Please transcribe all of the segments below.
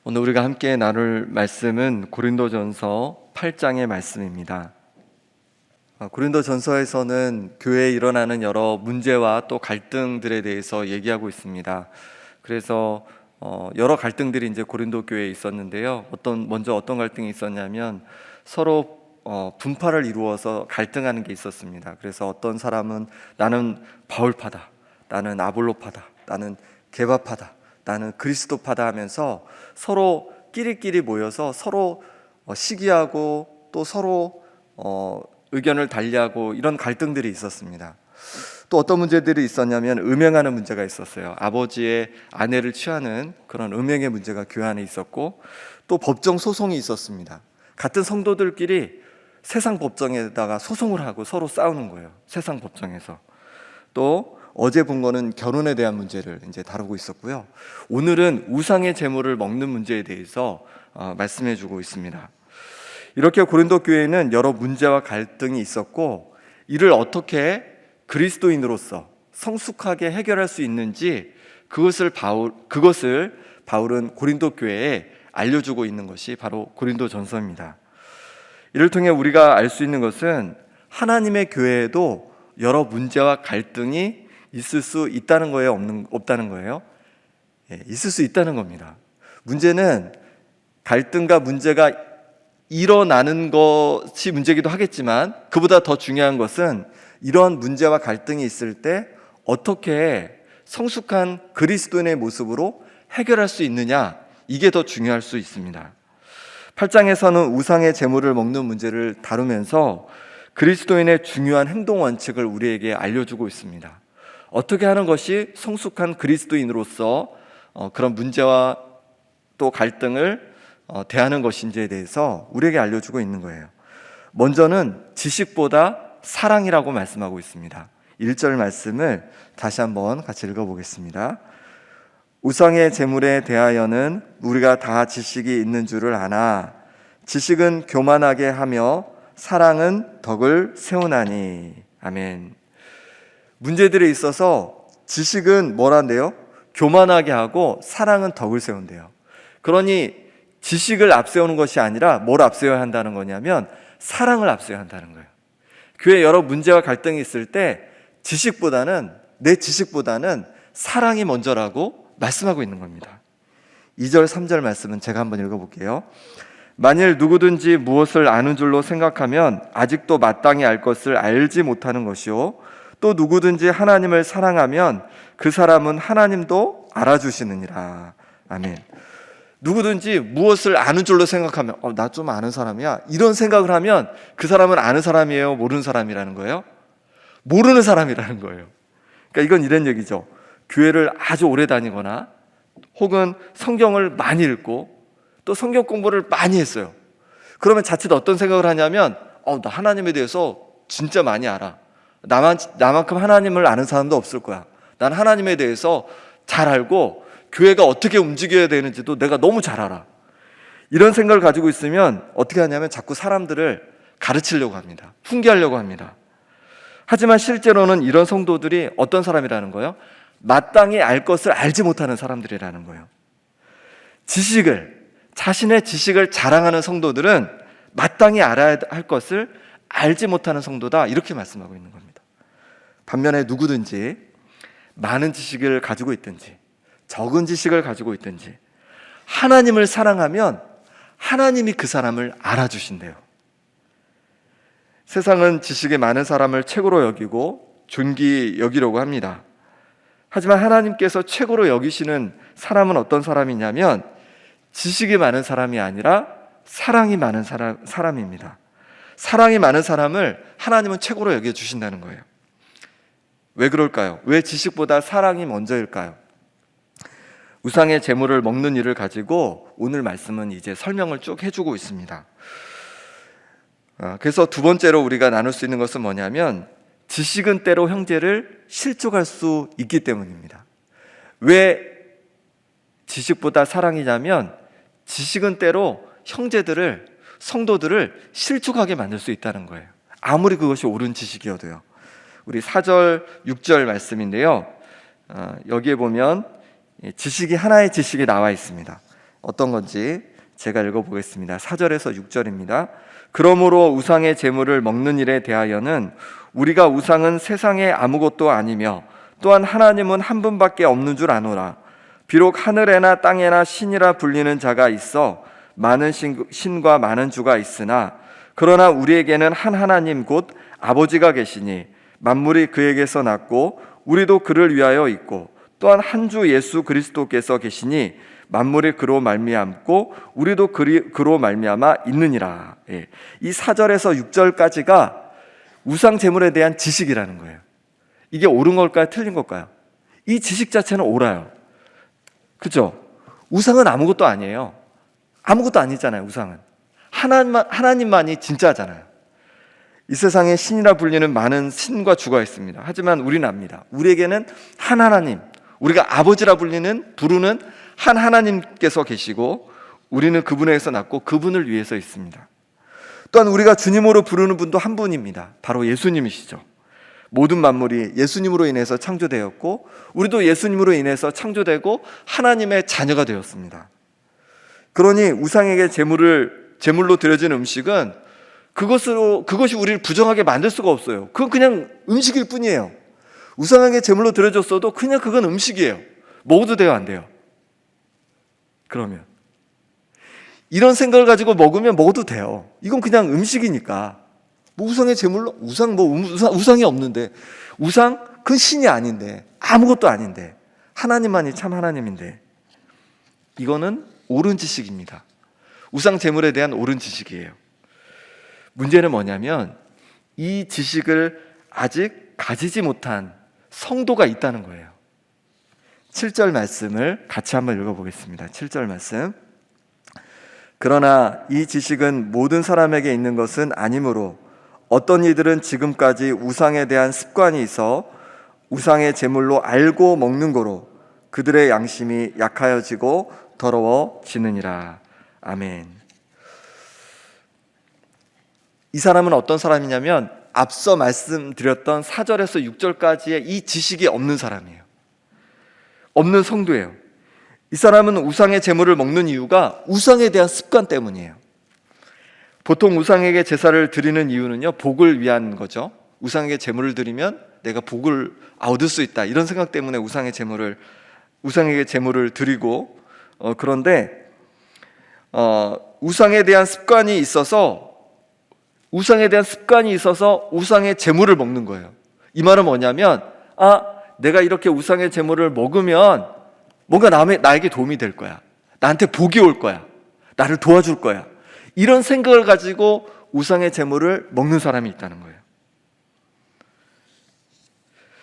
오늘 우리가 함께 나눌 말씀은 고린도전서 8장의 말씀입니다. 고린도전서에서는 교회에 일어나는 여러 문제와 또 갈등들에 대해서 얘기하고 있습니다. 그래서 여러 갈등들이 이제 고린도 교회에 있었는데요. 먼저 어떤 갈등이 있었냐면 서로 분파를 이루어서 갈등하는 게 있었습니다. 그래서 어떤 사람은 나는 바울파다, 나는 아볼로파다, 나는 게바파다, 나는 그리스도파다 하면서 서로 끼리끼리 모여서 서로 시기하고 또 서로 의견을 달리하고 이런 갈등들이 있었습니다. 또 어떤 문제들이 있었냐면 음행하는 문제가 있었어요. 아버지의 아내를 취하는 그런 음행의 문제가 교회 안에 있었고, 또 법정 소송이 있었습니다. 같은 성도들끼리 세상 법정에다가 소송을 하고 서로 싸우는 거예요. 세상 법정에서. 또 어제 본 거는 결혼에 대한 문제를 이제 다루고 있었고요. 오늘은 우상의 제물을 먹는 문제에 대해서 말씀해 주고 있습니다. 이렇게 고린도 교회에는 여러 문제와 갈등이 있었고, 이를 어떻게 그리스도인으로서 성숙하게 해결할 수 있는지 그것을 바울은 고린도 교회에 알려주고 있는 것이 바로 고린도전서입니다. 이를 통해 우리가 알 수 있는 것은 하나님의 교회에도 여러 문제와 갈등이 있을 수 있다는 거예요, 없다는 거예요? 있을 수 있다는 겁니다. 문제는 갈등과 문제가 일어나는 것이 문제이기도 하겠지만, 그보다 더 중요한 것은 이러한 문제와 갈등이 있을 때 어떻게 성숙한 그리스도인의 모습으로 해결할 수 있느냐, 이게 더 중요할 수 있습니다. 8장에서는 우상의 제물을 먹는 문제를 다루면서 그리스도인의 중요한 행동 원칙을 우리에게 알려주고 있습니다. 어떻게 하는 것이 성숙한 그리스도인으로서 그런 문제와 또 갈등을 대하는 것인지에 대해서 우리에게 알려주고 있는 거예요. 먼저는 지식보다 사랑이라고 말씀하고 있습니다. 1절 말씀을 다시 한번 같이 읽어보겠습니다. 우상의 제물에 대하여는 우리가 다 지식이 있는 줄을 아나 지식은 교만하게 하며 사랑은 덕을 세우나니. 아멘. 문제들에 있어서 지식은 뭐란데요? 교만하게 하고 사랑은 덕을 세운대요. 그러니 지식을 앞세우는 것이 아니라 뭘 앞세워야 한다는 거냐면 사랑을 앞세워야 한다는 거예요. 교회에 여러 문제와 갈등이 있을 때 내 지식보다는 사랑이 먼저라고 말씀하고 있는 겁니다. 2절 3절 말씀은 제가 한번 읽어볼게요. 만일 누구든지 무엇을 아는 줄로 생각하면 아직도 마땅히 알 것을 알지 못하는 것이요, 또 누구든지 하나님을 사랑하면 그 사람은 하나님도 알아주시느니라. 아멘. 누구든지 무엇을 아는 줄로 생각하면 나 좀 아는 사람이야, 이런 생각을 하면 그 사람은 아는 사람이에요, 모르는 사람이라는 거예요? 모르는 사람이라는 거예요. 그러니까 이건 이런 얘기죠. 교회를 아주 오래 다니거나 혹은 성경을 많이 읽고 또 성경 공부를 많이 했어요. 그러면 자칫 어떤 생각을 하냐면 나 하나님에 대해서 진짜 많이 알아. 나만큼 하나님을 아는 사람도 없을 거야. 난 하나님에 대해서 잘 알고 교회가 어떻게 움직여야 되는지도 내가 너무 잘 알아. 이런 생각을 가지고 있으면 어떻게 하냐면 자꾸 사람들을 가르치려고 합니다. 훈계하려고 합니다. 하지만 실제로는 이런 성도들이 어떤 사람이라는 거예요? 마땅히 알 것을 알지 못하는 사람들이라는 거예요. 자신의 지식을 자랑하는 성도들은 마땅히 알아야 할 것을 알지 못하는 성도다, 이렇게 말씀하고 있는 겁니다. 반면에 누구든지 많은 지식을 가지고 있든지 적은 지식을 가지고 있든지 하나님을 사랑하면 하나님이 그 사람을 알아주신대요. 세상은 지식이 많은 사람을 최고로 여기고 존귀 여기려고 합니다. 하지만 하나님께서 최고로 여기시는 사람은 어떤 사람이냐면 지식이 많은 사람이 아니라 사랑이 많은 사람입니다. 사랑이 많은 사람을 하나님은 최고로 여겨주신다는 거예요. 왜 그럴까요? 왜 지식보다 사랑이 먼저일까요? 우상의 제물을 먹는 일을 가지고 오늘 말씀은 이제 설명을 쭉 해주고 있습니다. 그래서 두 번째로 우리가 나눌 수 있는 것은 뭐냐면 지식은 때로 형제를 실족할 수 있기 때문입니다. 왜 지식보다 사랑이냐면 지식은 때로 성도들을 실족하게 만들 수 있다는 거예요. 아무리 그것이 옳은 지식이어도요. 우리 4절 6절 말씀인데요, 여기에 보면 지식이 하나의 지식이 나와 있습니다. 어떤 건지 제가 읽어보겠습니다. 4절에서 6절입니다. 그러므로 우상의 제물을 먹는 일에 대하여는 우리가 우상은 세상에 아무것도 아니며 또한 하나님은 한 분밖에 없는 줄 아노라. 비록 하늘에나 땅에나 신이라 불리는 자가 있어 많은 신과 많은 주가 있으나 그러나 우리에게는 한 하나님 곧 아버지가 계시니 만물이 그에게서 났고 우리도 그를 위하여 있고 또한 한 주 예수 그리스도께서 계시니 만물이 그로 말미암고 우리도 그로 말미암아 있느니라. 이 4절에서 6절까지가 우상 제물에 대한 지식이라는 거예요. 이게 옳은 걸까요? 틀린 걸까요? 이 지식 자체는 옳아요. 그죠? 우상은 아무것도 아니에요. 아무것도 아니잖아요. 우상은 하나님만이 진짜잖아요. 이 세상에 신이라 불리는 많은 신과 주가 있습니다. 하지만 우리는 압니다. 우리에게는 한 하나님, 우리가 아버지라 부르는 한 하나님께서 계시고 우리는 그분에게서 났고 그분을 위해서 있습니다. 또한 우리가 주님으로 부르는 분도 한 분입니다. 바로 예수님이시죠. 모든 만물이 예수님으로 인해서 창조되었고 우리도 예수님으로 인해서 창조되고 하나님의 자녀가 되었습니다. 그러니 우상에게 제물로 드려진 음식은 그것이 우리를 부정하게 만들 수가 없어요. 그건 그냥 음식일 뿐이에요. 우상에게 제물로 드려졌어도 그냥 그건 음식이에요. 먹어도 돼요, 안 돼요? 그러면 이런 생각을 가지고 먹어도 돼요. 이건 그냥 음식이니까. 우상의 제물로 우상이 없는데 그건 신이 아닌데 아무것도 아닌데 하나님만이 참 하나님인데 이거는 옳은 지식입니다. 우상 제물에 대한 옳은 지식이에요. 문제는 뭐냐면 이 지식을 아직 가지지 못한 성도가 있다는 거예요. 7절 말씀을 같이 한번 읽어보겠습니다. 7절 말씀. 그러나 이 지식은 모든 사람에게 있는 것은 아니므로 어떤 이들은 지금까지 우상에 대한 습관이 있어 우상의 제물로 알고 먹는 거로 그들의 양심이 약하여지고 더러워지느니라. 아멘. 이 사람은 어떤 사람이냐면 앞서 말씀드렸던 4절에서 6절까지의 이 지식이 없는 사람이에요. 없는 성도예요. 이 사람은 우상의 제물을 먹는 이유가 우상에 대한 습관 때문이에요. 보통 우상에게 제사를 드리는 이유는요, 복을 위한 거죠. 우상에게 제물을 드리면 내가 복을 얻을 수 있다, 이런 생각 때문에 우상에게 제물을 드리고, 그런데 우상에 대한 습관이 있어서 우상의 제물을 먹는 거예요. 이 말은 뭐냐면 내가 이렇게 우상의 제물을 먹으면 뭔가 나에게 도움이 될 거야. 나한테 복이 올 거야. 나를 도와줄 거야. 이런 생각을 가지고 우상의 제물을 먹는 사람이 있다는 거예요.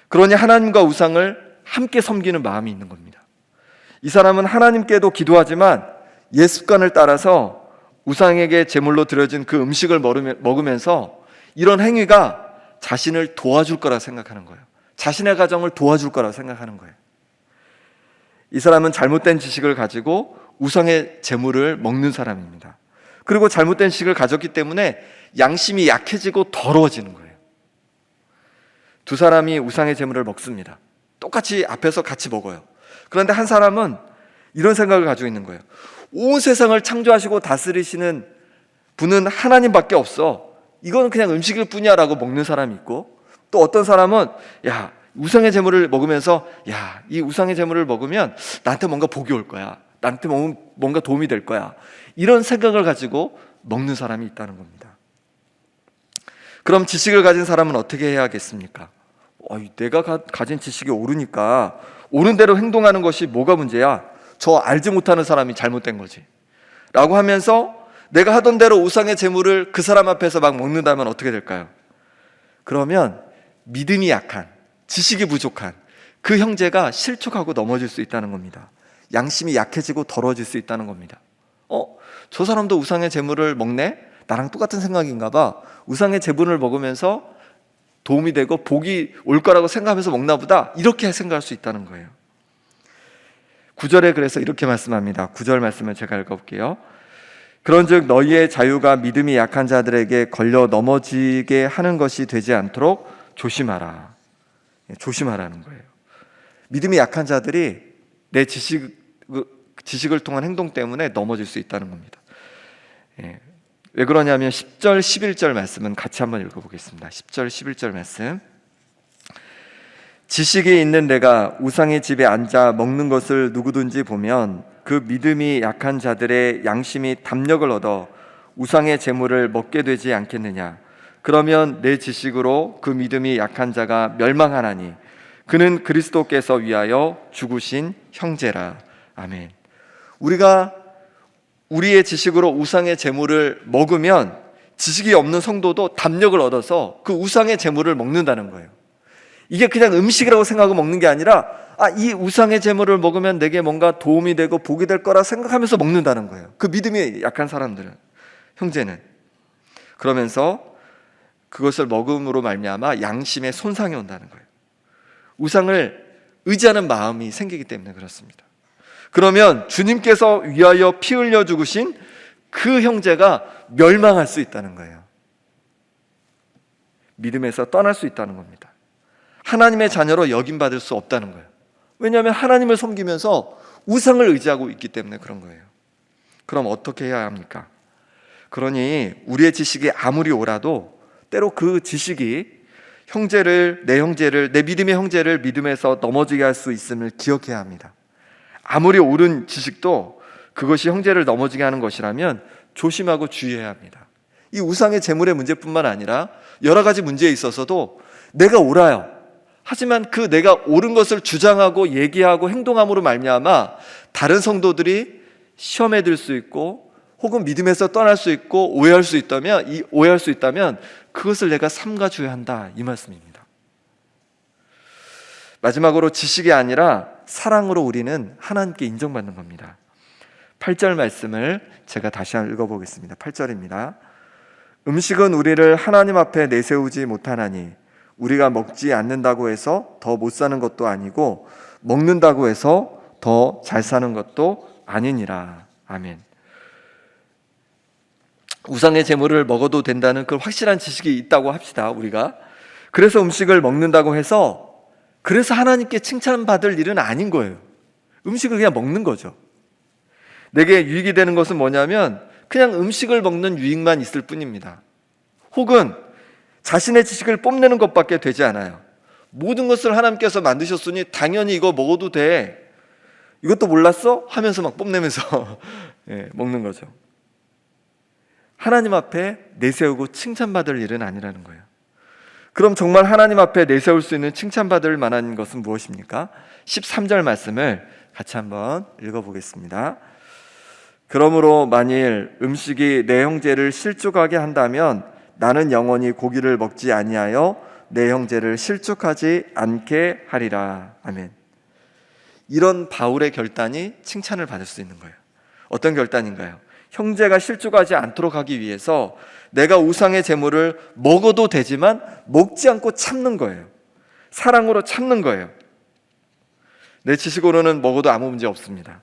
그러니 하나님과 우상을 함께 섬기는 마음이 있는 겁니다. 이 사람은 하나님께도 기도하지만 옛 습관을 따라서 우상에게 제물로 드려진 그 음식을 먹으면서 이런 행위가 자신을 도와줄 거라 생각하는 거예요. 자신의 가정을 도와줄 거라 생각하는 거예요. 이 사람은 잘못된 지식을 가지고 우상의 제물을 먹는 사람입니다. 그리고 잘못된 지식을 가졌기 때문에 양심이 약해지고 더러워지는 거예요. 두 사람이 우상의 제물을 먹습니다. 똑같이 앞에서 같이 먹어요. 그런데 한 사람은 이런 생각을 가지고 있는 거예요. 온 세상을 창조하시고 다스리시는 분은 하나님밖에 없어. 이건 그냥 음식일 뿐이야 라고 먹는 사람이 있고, 또 어떤 사람은 우상의 제물을 먹으면서 이 우상의 제물을 먹으면 나한테 뭔가 복이 올 거야. 나한테 뭔가 도움이 될 거야. 이런 생각을 가지고 먹는 사람이 있다는 겁니다. 그럼 지식을 가진 사람은 어떻게 해야겠습니까? 내가 가진 지식이 옳으니까 옳은 대로 행동하는 것이 뭐가 문제야? 저 알지 못하는 사람이 잘못된 거지 라고 하면서 내가 하던 대로 우상의 제물을 그 사람 앞에서 막 먹는다면 어떻게 될까요? 그러면 믿음이 약한, 지식이 부족한 그 형제가 실족하고 넘어질 수 있다는 겁니다. 양심이 약해지고 더러워질 수 있다는 겁니다. 저 사람도 우상의 제물을 먹네? 나랑 똑같은 생각인가 봐. 우상의 제물을 먹으면서 도움이 되고 복이 올 거라고 생각하면서 먹나 보다, 이렇게 생각할 수 있다는 거예요. 9절에 그래서 이렇게 말씀합니다. 9절 말씀을 제가 읽어볼게요. 그런즉 너희의 자유가 믿음이 약한 자들에게 걸려 넘어지게 하는 것이 되지 않도록 조심하라. 조심하라는 거예요. 믿음이 약한 자들이 내 지식 지식을 통한 행동 때문에 넘어질 수 있다는 겁니다. 왜 그러냐면 10절 11절 말씀은 같이 한번 읽어보겠습니다. 10절 11절 말씀. 지식이 있는 내가 우상의 집에 앉아 먹는 것을 누구든지 보면 그 믿음이 약한 자들의 양심이 담력을 얻어 우상의 재물을 먹게 되지 않겠느냐. 그러면 내 지식으로 그 믿음이 약한 자가 멸망하나니 그는 그리스도께서 위하여 죽으신 형제라. 아멘. 우리가 우리의 지식으로 우상의 재물을 먹으면 지식이 없는 성도도 담력을 얻어서 그 우상의 재물을 먹는다는 거예요. 이게 그냥 음식이라고 생각하고 먹는 게 아니라 이 우상의 재물을 먹으면 내게 뭔가 도움이 되고 복이 될 거라 생각하면서 먹는다는 거예요. 그 믿음이 약한 사람들은, 형제는. 그러면서 그것을 먹음으로 말미암아 양심에 손상이 온다는 거예요. 우상을 의지하는 마음이 생기기 때문에 그렇습니다. 그러면 주님께서 위하여 피 흘려 죽으신 그 형제가 멸망할 수 있다는 거예요. 믿음에서 떠날 수 있다는 겁니다. 하나님의 자녀로 여김받을 수 없다는 거예요. 왜냐하면 하나님을 섬기면서 우상을 의지하고 있기 때문에 그런 거예요. 그럼 어떻게 해야 합니까? 그러니 우리의 지식이 아무리 옳아도 때로 그 지식이 내 믿음의 형제를 믿음에서 넘어지게 할 수 있음을 기억해야 합니다. 아무리 옳은 지식도 그것이 형제를 넘어지게 하는 것이라면 조심하고 주의해야 합니다. 이 우상의 재물의 문제뿐만 아니라 여러 가지 문제에 있어서도 내가 옳아요. 하지만 그 내가 옳은 것을 주장하고 얘기하고 행동함으로 말미암아 다른 성도들이 시험에 들 수 있고 혹은 믿음에서 떠날 수 있고 오해할 수 있다면 그것을 내가 삼가줘야 한다, 이 말씀입니다. 마지막으로 지식이 아니라 사랑으로 우리는 하나님께 인정받는 겁니다. 8절 말씀을 제가 다시 한번 읽어보겠습니다. 8절입니다. 음식은 우리를 하나님 앞에 내세우지 못하나니 우리가 먹지 않는다고 해서 더 못 사는 것도 아니고 먹는다고 해서 더 잘 사는 것도 아니니라. 아멘. 우상의 재물을 먹어도 된다는 그 확실한 지식이 있다고 합시다, 우리가. 그래서 음식을 먹는다고 해서 그래서 하나님께 칭찬받을 일은 아닌 거예요. 음식을 그냥 먹는 거죠. 내게 유익이 되는 것은 뭐냐면 그냥 음식을 먹는 유익만 있을 뿐입니다. 혹은 자신의 지식을 뽐내는 것밖에 되지 않아요. 모든 것을 하나님께서 만드셨으니 당연히 이거 먹어도 돼. 이것도 몰랐어? 하면서 막 뽐내면서 먹는 거죠. 하나님 앞에 내세우고 칭찬받을 일은 아니라는 거예요. 그럼 정말 하나님 앞에 내세울 수 있는 칭찬받을 만한 것은 무엇입니까? 13절 말씀을 같이 한번 읽어보겠습니다. 그러므로 만일 음식이 내 형제를 실족하게 한다면 나는 영원히 고기를 먹지 아니하여 내 형제를 실족하지 않게 하리라. 아멘. 이런 바울의 결단이 칭찬을 받을 수 있는 거예요. 어떤 결단인가요? 형제가 실족하지 않도록 하기 위해서 내가 우상의 재물을 먹어도 되지만 먹지 않고 참는 거예요. 사랑으로 참는 거예요. 내 지식으로는 먹어도 아무 문제 없습니다.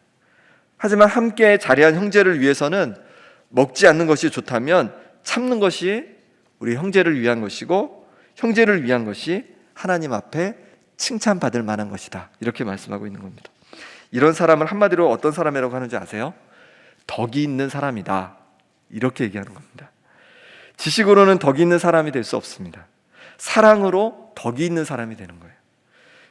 하지만 함께 자리한 형제를 위해서는 먹지 않는 것이 좋다면 참는 것이 우리 형제를 위한 것이고 형제를 위한 것이 하나님 앞에 칭찬받을 만한 것이다, 이렇게 말씀하고 있는 겁니다. 이런 사람을 한마디로 어떤 사람이라고 하는지 아세요? 덕이 있는 사람이다, 이렇게 얘기하는 겁니다. 지식으로는 덕이 있는 사람이 될 수 없습니다. 사랑으로 덕이 있는 사람이 되는 거예요.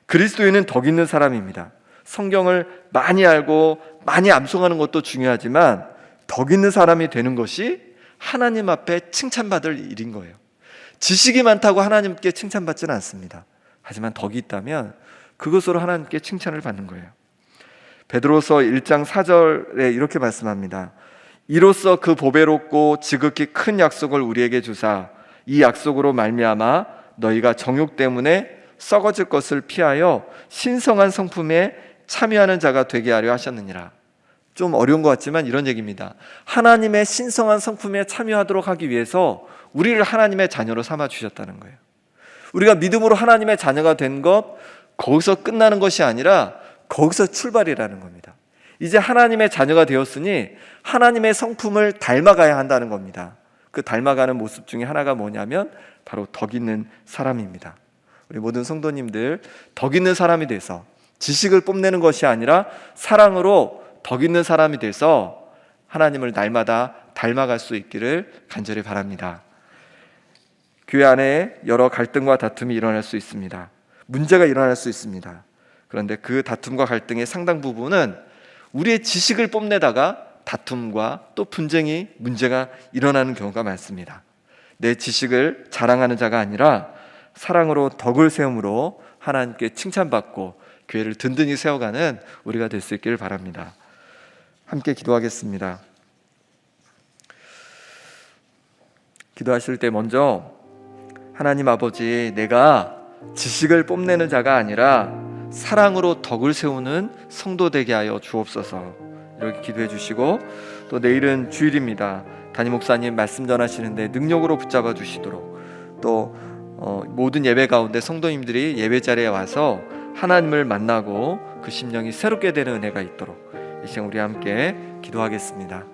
그리스도인은 덕이 있는 사람입니다. 성경을 많이 알고 많이 암송하는 것도 중요하지만 덕 있는 사람이 되는 것이 하나님 앞에 칭찬받을 일인 거예요. 지식이 많다고 하나님께 칭찬받지는 않습니다. 하지만 덕이 있다면 그것으로 하나님께 칭찬을 받는 거예요. 베드로서 1장 4절에 이렇게 말씀합니다. 이로써 그 보배롭고 지극히 큰 약속을 우리에게 주사 이 약속으로 말미암아 너희가 정욕 때문에 썩어질 것을 피하여 신성한 성품에 참여하는 자가 되게 하려 하셨느니라. 좀 어려운 것 같지만 이런 얘기입니다. 하나님의 신성한 성품에 참여하도록 하기 위해서 우리를 하나님의 자녀로 삼아 주셨다는 거예요. 우리가 믿음으로 하나님의 자녀가 된 것, 거기서 끝나는 것이 아니라 거기서 출발이라는 겁니다. 이제 하나님의 자녀가 되었으니 하나님의 성품을 닮아가야 한다는 겁니다. 그 닮아가는 모습 중에 하나가 뭐냐면 바로 덕 있는 사람입니다. 우리 모든 성도님들 덕 있는 사람이 돼서 지식을 뽐내는 것이 아니라 사랑으로 덕 있는 사람이 돼서 하나님을 날마다 닮아갈 수 있기를 간절히 바랍니다. 교회 안에 여러 갈등과 다툼이 일어날 수 있습니다. 문제가 일어날 수 있습니다. 그런데 그 다툼과 갈등의 상당 부분은 우리의 지식을 뽐내다가 다툼과 또 분쟁이 문제가 일어나는 경우가 많습니다. 내 지식을 자랑하는 자가 아니라 사랑으로 덕을 세움으로 하나님께 칭찬받고 교회를 든든히 세워가는 우리가 될 수 있기를 바랍니다. 함께 기도하겠습니다. 기도하실 때 먼저 하나님 아버지, 내가 지식을 뽐내는 자가 아니라 사랑으로 덕을 세우는 성도 되게 하여 주옵소서. 이렇게 기도해 주시고, 또 내일은 주일입니다. 담임 목사님 말씀 전하시는데 능력으로 붙잡아 주시도록, 또 모든 예배 가운데 성도님들이 예배 자리에 와서 하나님을 만나고 그 심령이 새롭게 되는 은혜가 있도록 이 시간 우리 함께 기도하겠습니다.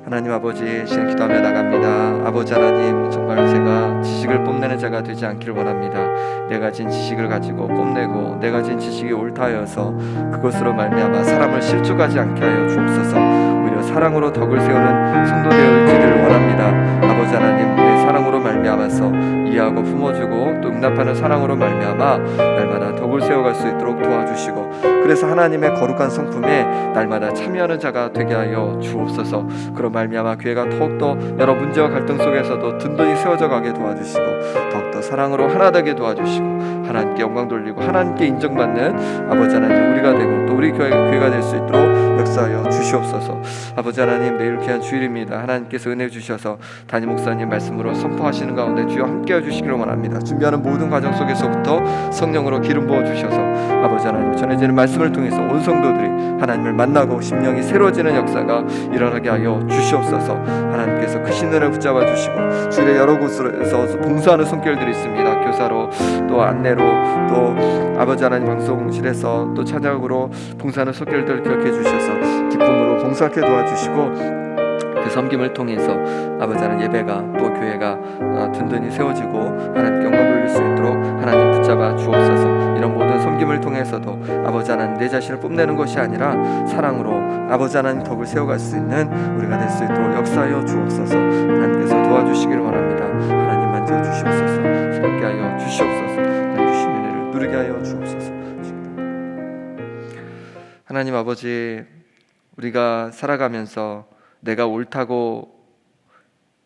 하나님 아버지, 시간 기도하며 나갑니다. 아버지 하나님, 정말 제가 지식을 뽐내는 자가 되지 않기를 원합니다. 내가 가진 지식을 가지고 뽐내고 내가 가진 지식이 옳다 하여서 그것으로 말미암아 사람을 실족하지 않게 하여 주옵소서. 오히려 사랑으로 덕을 세우는 성도 되어지기를 원합니다. 아버지 하나님, 내 사랑으로 말미암아서 이해하고 품어주고 또 응답하는 사랑으로 말미암아 날마다 덕을 세워갈 수 있도록 도와주시고, 그래서 하나님의 거룩한 성품에 날마다 참여하는 자가 되게 하여 주옵소서. 그런 말미암아 교회가 더욱더 여러 문제와 갈등 속에서도 든든히 세워져 가게 도와주시고, 더욱더 사랑으로 하나 되게 도와주시고, 하나님께 영광 돌리고 하나님께 인정받는 아버지 하나님 우리가 되고 또 우리 교회가 될 수 있도록 역사하여 주시옵소서. 아버지 하나님, 내일 귀한 주일입니다. 하나님께서 은혜 주셔서 담임 목사님 말씀으로 선포하시는 가운데 주여 함께해 주시기를 원합니다. 준비하는 모든 과정 속에서부터 성령으로 기름 부어 주셔서 아버지 하나님, 전해지는 말씀을 통해서 온 성도들이 하나님을 만나고 심령이 새로워지는 역사가 일어나게 하여 주시옵소서. 하나님께서 그 신을 붙잡아 주시고, 주일에 여러 곳에서 봉사하는 손길들이 있습니다. 교사로 또 안내로 또 아버지 하나님 방송실에서 또 찬양으로 봉사하는 손길들을 기억해 주셔서 기쁨으로 봉사하게 도와주시고, 그 섬김을 통해서 아버지 하나님 예배가 또 교회가 든든히 세워지고 하나님께 영광 돌릴 수 있도록 하나님 붙잡아 주옵소서. 이런 모든 섬김을 통해서도 아버지 하나님 내 자신을 뽐내는 것이 아니라 사랑으로 아버지 하나님 덕을 세워갈 수 있는 우리가 될 수 있도록 역사하여 주옵소서. 하나님께서 도와주시기를 원합니다. 하나님 만져 주시옵소서. 새롭게 하여 주시옵소서. 하나님 주신 은혜를 누리게 하여 주옵소서. 하나님 아버지, 우리가 살아가면서 내가 옳다고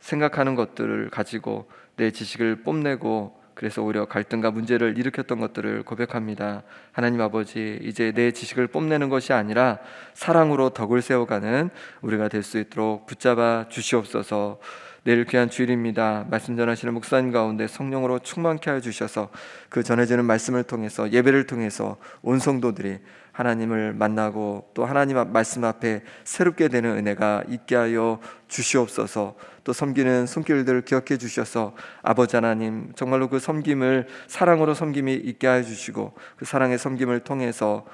생각하는 것들을 가지고 내 지식을 뽐내고 그래서 오히려 갈등과 문제를 일으켰던 것들을 고백합니다. 하나님 아버지, 이제 내 지식을 뽐내는 것이 아니라 사랑으로 덕을 세워가는 우리가 될 수 있도록 붙잡아 주시옵소서. 내일 귀한 주일입니다. 말씀 전하시는 목사님 가운데 성령으로 충만케 하여 주셔서 그 전해지는 말씀을 통해서 예배를 통해서 온 성도들이 하나님을 만나고 또 하나님 말씀 앞에 새롭게 되는 은혜가 있게 하여 주시옵소서. 또 섬기는 손길들을 기억해 주셔서 아버지 하나님, 정말로 그 섬김을 사랑으로 섬김이 있게 하여 주시고, 그 사랑의 섬김을 통해서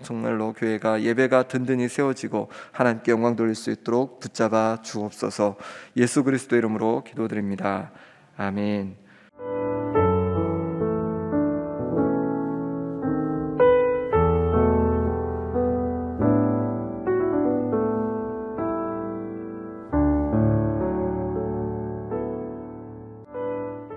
정말로 교회가 예배가 든든히 세워지고 하나님께 영광 돌릴 수 있도록 붙잡아 주옵소서. 예수 그리스도 이름으로 기도드립니다. 아멘.